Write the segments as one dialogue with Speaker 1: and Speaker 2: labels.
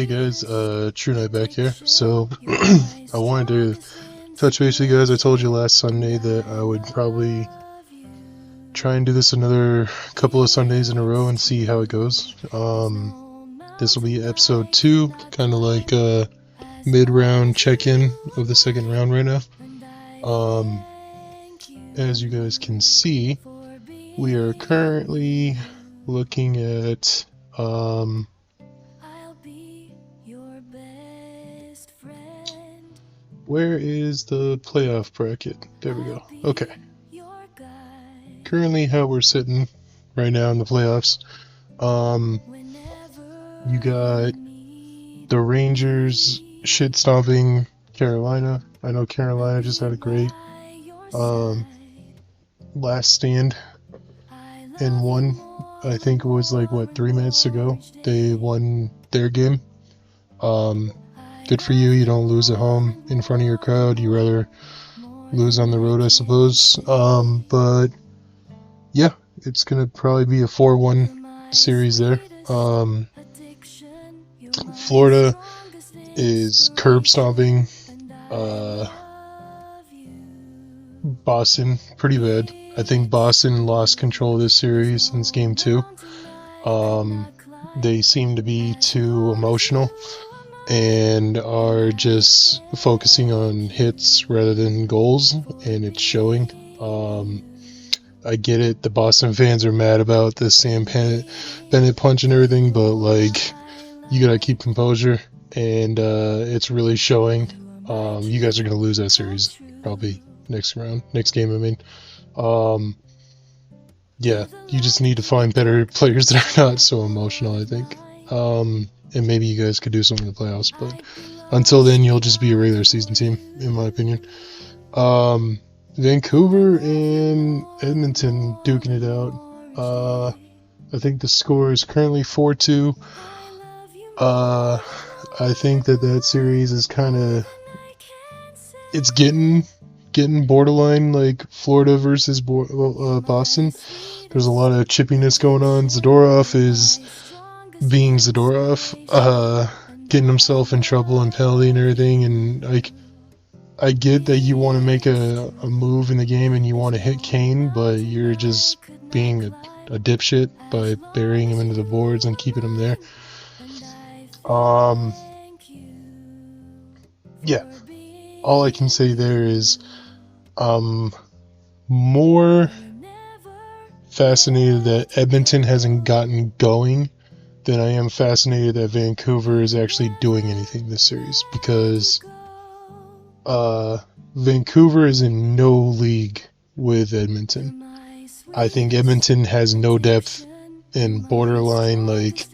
Speaker 1: Hey guys, True Knight back here. So, I wanted to touch base with you guys. I told you last Sunday that I would probably try and do this another couple of Sundays in a row and see how it goes. This will be episode 2, kind of like a mid-round check-in of the second round right now. As you guys can see, we are currently looking at, where is the playoff bracket? There we go. Okay. Currently how we're sitting right now in the playoffs. You got the Rangers shit stomping Carolina. I know Carolina just had a great last stand and won. I think it was like 3 minutes ago. They won their game. Good for you. You don't lose at home in front of your crowd. You rather lose on the road, I suppose. But yeah, it's gonna probably be a 4-1 series there. Florida is curb stomping Boston pretty bad. I think Boston lost control of this series since game 2. They seem to be too emotional and are just focusing on hits rather than goals, and it's showing. I get it, the Boston fans are mad about the Sam Bennett punch and everything, but you gotta keep composure, and it's really showing. You guys are gonna lose that series probably next game. I mean, yeah, you just need to find better players that are not so emotional, I think. And maybe you guys could do something in the playoffs, but until then, you'll just be a regular season team, in my opinion. Vancouver and Edmonton duking it out. I think the score is currently 4-2. I think that series is it's getting borderline like Florida versus Boston. There's a lot of chippiness going on. Zadorov is being Zadorov, getting himself in trouble and penalty and everything, and I get that you want to make a move in the game and you want to hit Kane, but you're just being a dipshit by burying him into the boards and keeping him there. Yeah, all I can say there is more fascinated that Edmonton hasn't gotten going than I am fascinated that Vancouver is actually doing anything this series, because Vancouver is in no league with Edmonton. I think Edmonton has no depth and borderline like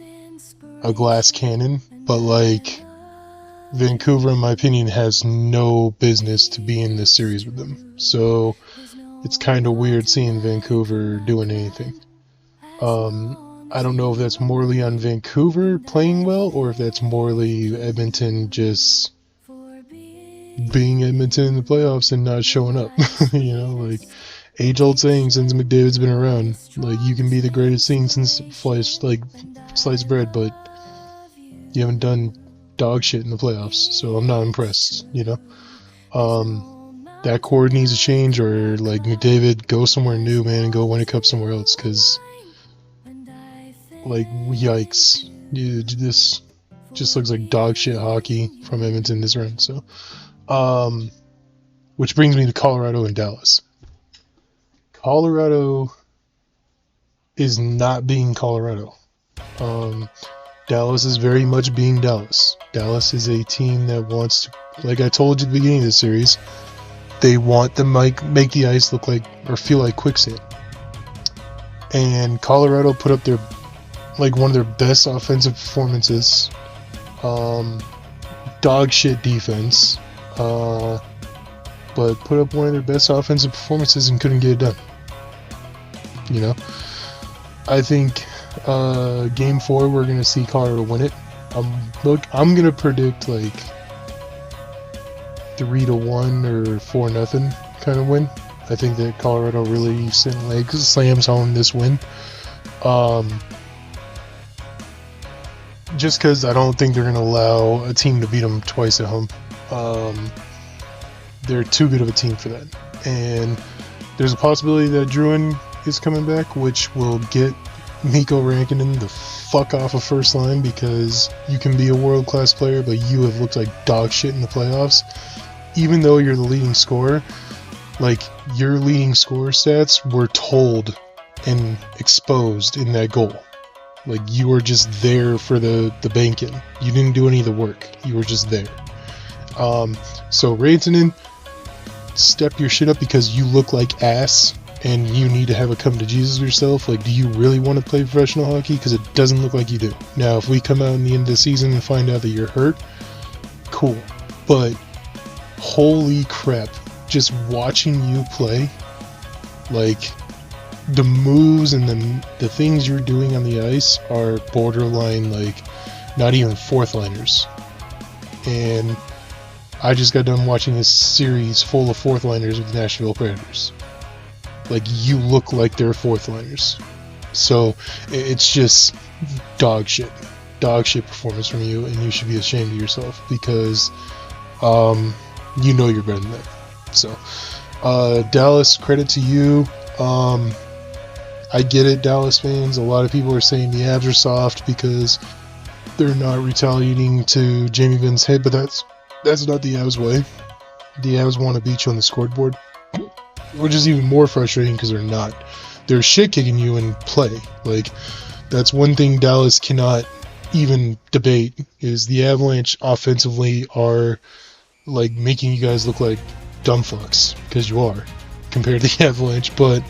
Speaker 1: a glass cannon, but Vancouver, in my opinion, has no business to be in this series with them. So it's kind of weird seeing Vancouver doing anything. I don't know if that's morally on Vancouver playing well, or if that's morally Edmonton just being Edmonton in the playoffs and not showing up. Age-old saying since McDavid's been around. You can be the greatest thing since sliced bread, but you haven't done dog shit in the playoffs, so I'm not impressed, That core needs to change, or McDavid, go somewhere new, man, and go win a cup somewhere else, because yikes, dude, this just looks like dog shit hockey from Edmonton this run. So which brings me to Colorado and Dallas. Colorado is not being Colorado. Dallas is very much being Dallas. Dallas is a team that wants to, like I told you at the beginning of the series, they want to make the ice look like or feel like quicksand. And Colorado put up one of their best offensive performances. Dog shit defense. But put up one of their best offensive performances and couldn't get it done. I think game 4 we're gonna see Colorado win it. I'm gonna predict 3-1 or 4-0 kind of win. I think that Colorado really slams home this win. just because I don't think they're going to allow a team to beat them twice at home. They're too good of a team for that. And there's a possibility that Druin is coming back, which will get Mikko Rantanen the fuck off of first line, because you can be a world-class player, but you have looked like dog shit in the playoffs. Even though you're the leading scorer, like, your leading scorer stats were told and exposed in that goal. Like, you were just there for the banking. You didn't do any of the work. You were just there. So Rantanen, step your shit up, because you look like ass and you need to have a come to Jesus yourself. Like, do you really want to play professional hockey? Because it doesn't look like you do. Now, if we come out in the end of the season and find out that you're hurt, cool. But holy crap, just watching you play, like, the moves and the things you're doing on the ice are borderline, like, not even fourth liners. And I just got done watching this series full of fourth liners with the Nashville Predators. Like, you look like they're fourth liners. So it's just dog shit performance from you, and you should be ashamed of yourself, because you know you're better than that. So Dallas, credit to you. I get it, Dallas fans. A lot of people are saying the Avs are soft because they're not retaliating to Jamie Benn's head, but that's not the Avs way. The Avs want to beat you on the scoreboard, which is even more frustrating because they're not. They're shit kicking you in play. Like, that's one thing Dallas cannot even debate, is the Avalanche offensively are, like, making you guys look like dumb fucks, because you are, compared to the Avalanche. But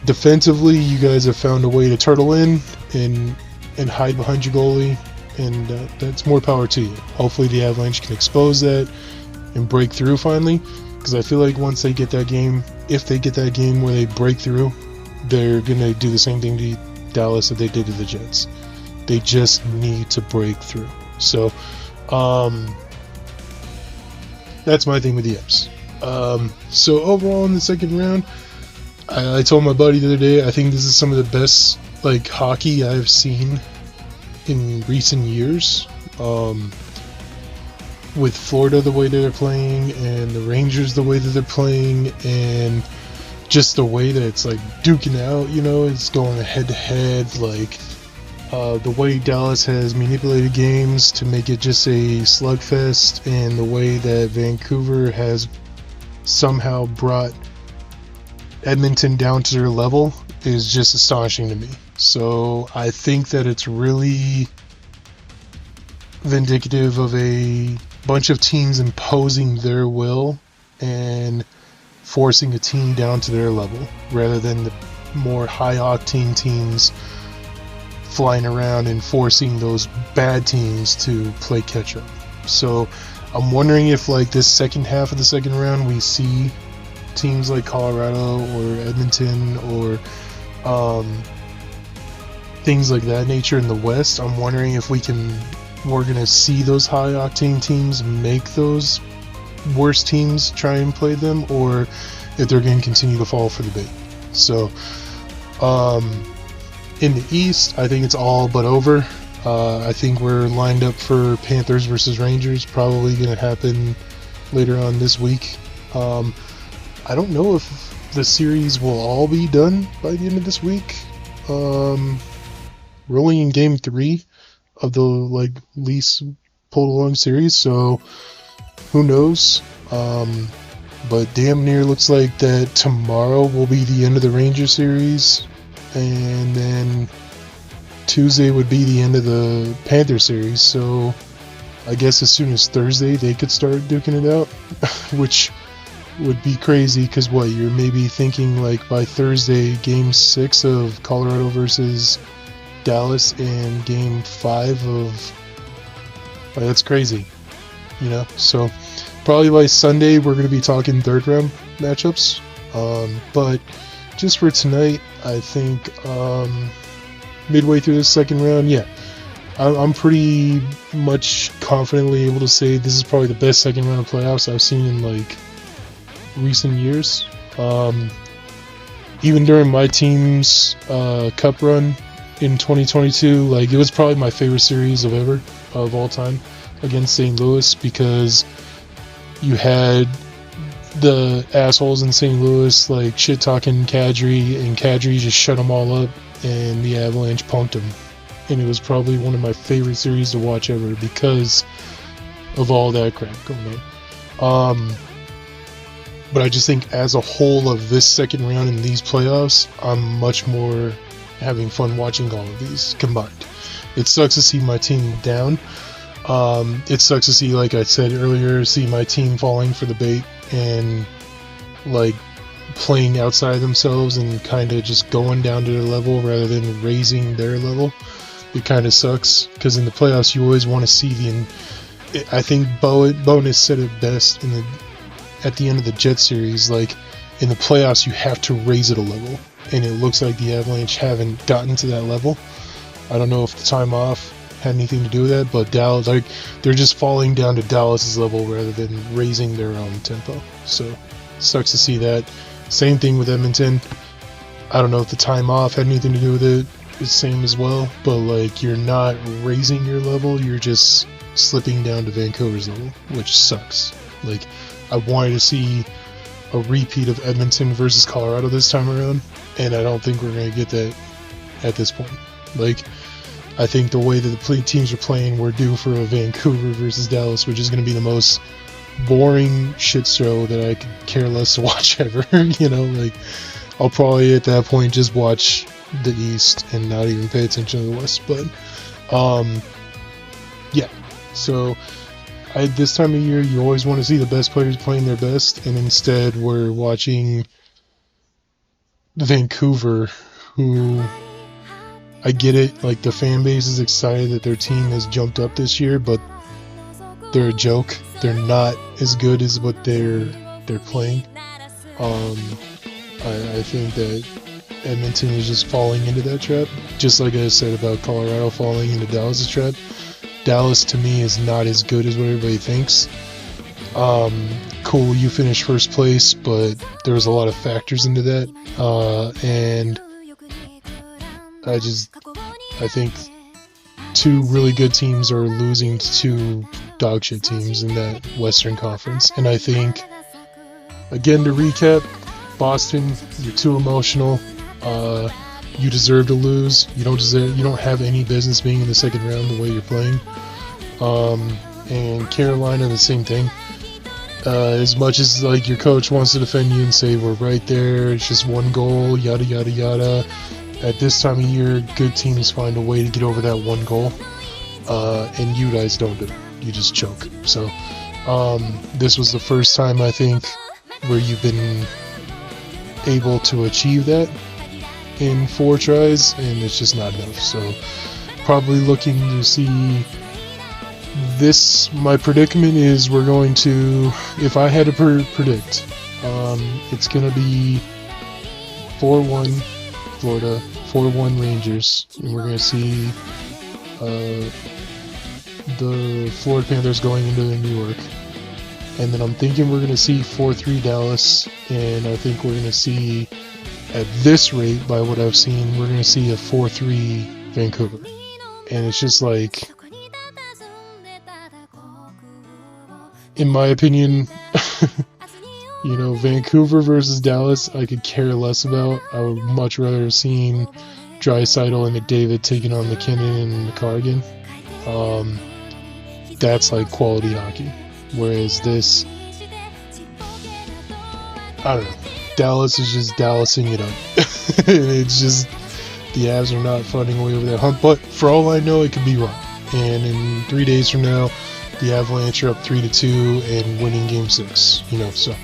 Speaker 1: defensively, you guys have found a way to turtle in and hide behind your goalie, and that's more power to you. Hopefully the Avalanche can expose that and break through finally, because I feel like once they get that game, if they get that game where they break through, they're going to do the same thing to Dallas that they did to the Jets. They just need to break through. So that's my thing with the Avs. So overall in the second round, I told my buddy the other day, I think this is some of the best, like, hockey I've seen in recent years. With Florida the way that they're playing, and the Rangers the way that they're playing, and just the way that it's, like, duking out, you know, it's going head to head, like, the way Dallas has manipulated games to make it just a slugfest, and the way that Vancouver has somehow brought Edmonton down to their level is just astonishing to me. So I think that it's really vindicative of a bunch of teams imposing their will and forcing a team down to their level, rather than the more high-octane teams flying around and forcing those bad teams to play catch-up. So I'm wondering if, like, this second half of the second round, we see teams like Colorado or Edmonton or things like that nature in the West. I'm wondering if we're going to see those high-octane teams make those worst teams try and play them, or if they're going to continue to fall for the bait. So in the East, I think it's all but over. I think we're lined up for Panthers versus Rangers, probably going to happen later on this week. I don't know if the series will all be done by the end of this week. We're only in game 3 of the, like, least pulled along series, so who knows. But damn near looks like that tomorrow will be the end of the Rangers series, and then Tuesday would be the end of the Panther series. So I guess as soon as Thursday they could start duking it out, which would be crazy, because what, you're maybe thinking, like, by Thursday, game 6 of Colorado versus Dallas and game 5 of, like, that's crazy, you know. So probably by Sunday we're going to be talking third round matchups. But just for tonight, I think midway through the second round, yeah, I'm pretty much confidently able to say this is probably the best second round of playoffs I've seen in, like, recent years. Even during my team's cup run, in 2022. Like, it was probably my favorite series of all time against St. Louis, because you had the assholes in St. Louis like shit talking Kadri, and Kadri just shut them all up, and the Avalanche punked them. And it was probably one of my favorite series to watch ever because of all that crap going on. But I just think as a whole of this second round in these playoffs, I'm much more having fun watching all of these combined. It sucks to see my team down. It sucks to see, like I said earlier, see my team falling for the bait and like playing outside themselves and kind of just going down to their level rather than raising their level. It kind of sucks because in the playoffs you always want to see I think Bonus said it best at the end of the Jet series. Like, in the playoffs you have to raise it a level, and it looks like the Avalanche haven't gotten to that level. I don't know if the time off had anything to do with that, but Dallas, like, they're just falling down to Dallas's level rather than raising their own tempo. So sucks to see that. Same thing with Edmonton. I don't know if the time off had anything to do with it. It's same as well, but like, you're not raising your level, you're just slipping down to Vancouver's level, which sucks. Like, I wanted to see a repeat of Edmonton versus Colorado this time around, and I don't think we're going to get that at this point. Like, I think the way that the teams are playing, we're due for a Vancouver versus Dallas, which is going to be the most boring shit show that I could care less to watch ever. You know, like, I'll probably at that point just watch the East and not even pay attention to the West. But yeah, so this time of year you always want to see the best players playing their best, and instead we're watching Vancouver, who, I get it, like, the fan base is excited that their team has jumped up this year, but they're a joke. They're not as good as what they're playing. I think that Edmonton is just falling into that trap, just like I said about Colorado falling into Dallas' trap. Dallas, to me, is not as good as what everybody thinks. Cool, you finished first place, but there was a lot of factors into that, and I think two really good teams are losing to two dogshit teams in that Western Conference. And I think, again, to recap, Boston, you're too emotional. You deserve to lose. You don't have any business being in the second round the way you're playing. And Carolina, the same thing. As much as, like, your coach wants to defend you and say we're right there, it's just one goal, yada yada yada. At this time of year, good teams find a way to get over that one goal, and you guys don't do it. You just choke. So this was the first time, I think, where you've been able to achieve that in 4 tries, and it's just not enough. So probably looking to see this. My predicament is we're going to, if I had to predict, it's going to be 4-1 Florida, 4-1 Rangers, and we're going to see the Florida Panthers going into New York. And then I'm thinking we're going to see 4-3 Dallas, and I think we're going to see, at this rate, by what I've seen, we're going to see a 4-3 Vancouver. And it's just like, in my opinion, you know, Vancouver versus Dallas, I could care less about. I would much rather have seen Draisaitl and McDavid taking on McKinnon and McCargan. That's like quality hockey. Whereas this, I don't know, Dallas is just Dallasing it up. And it's just, the Avs are not finding a way over that hump. But for all I know, it could be wrong. And in 3 days from now, the Avalanche are up 3-2 and winning Game 6. You know, so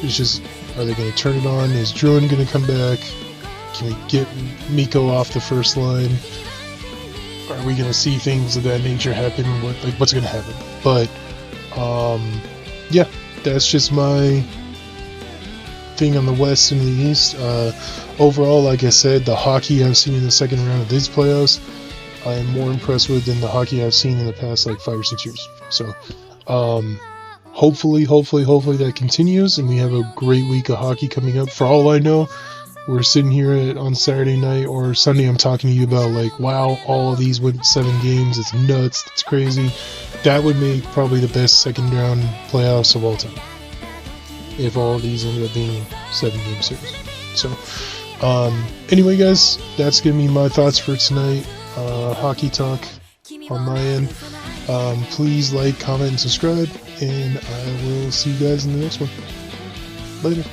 Speaker 1: it's just, are they going to turn it on? Is Druin going to come back? Can we get Mikko off the first line? Are we going to see things of that nature happen? What's going to happen? But yeah, that's just my thing on the West and the East. Overall, like I said, the hockey I've seen in the second round of these playoffs, I am more impressed with than the hockey I've seen in the past like 5 or 6 years. So hopefully that continues, and we have a great week of hockey coming up. For all I know, we're sitting here on Saturday night or Sunday, I'm talking to you about like, wow, all of these went 7 games, it's nuts, it's crazy. That would make probably the best second round playoffs of all time, if all of these ended up being 7-game series. So, anyway guys, that's gonna be my thoughts for tonight. Hockey talk on my end. Please like, comment, and subscribe, and I will see you guys in the next one. Later.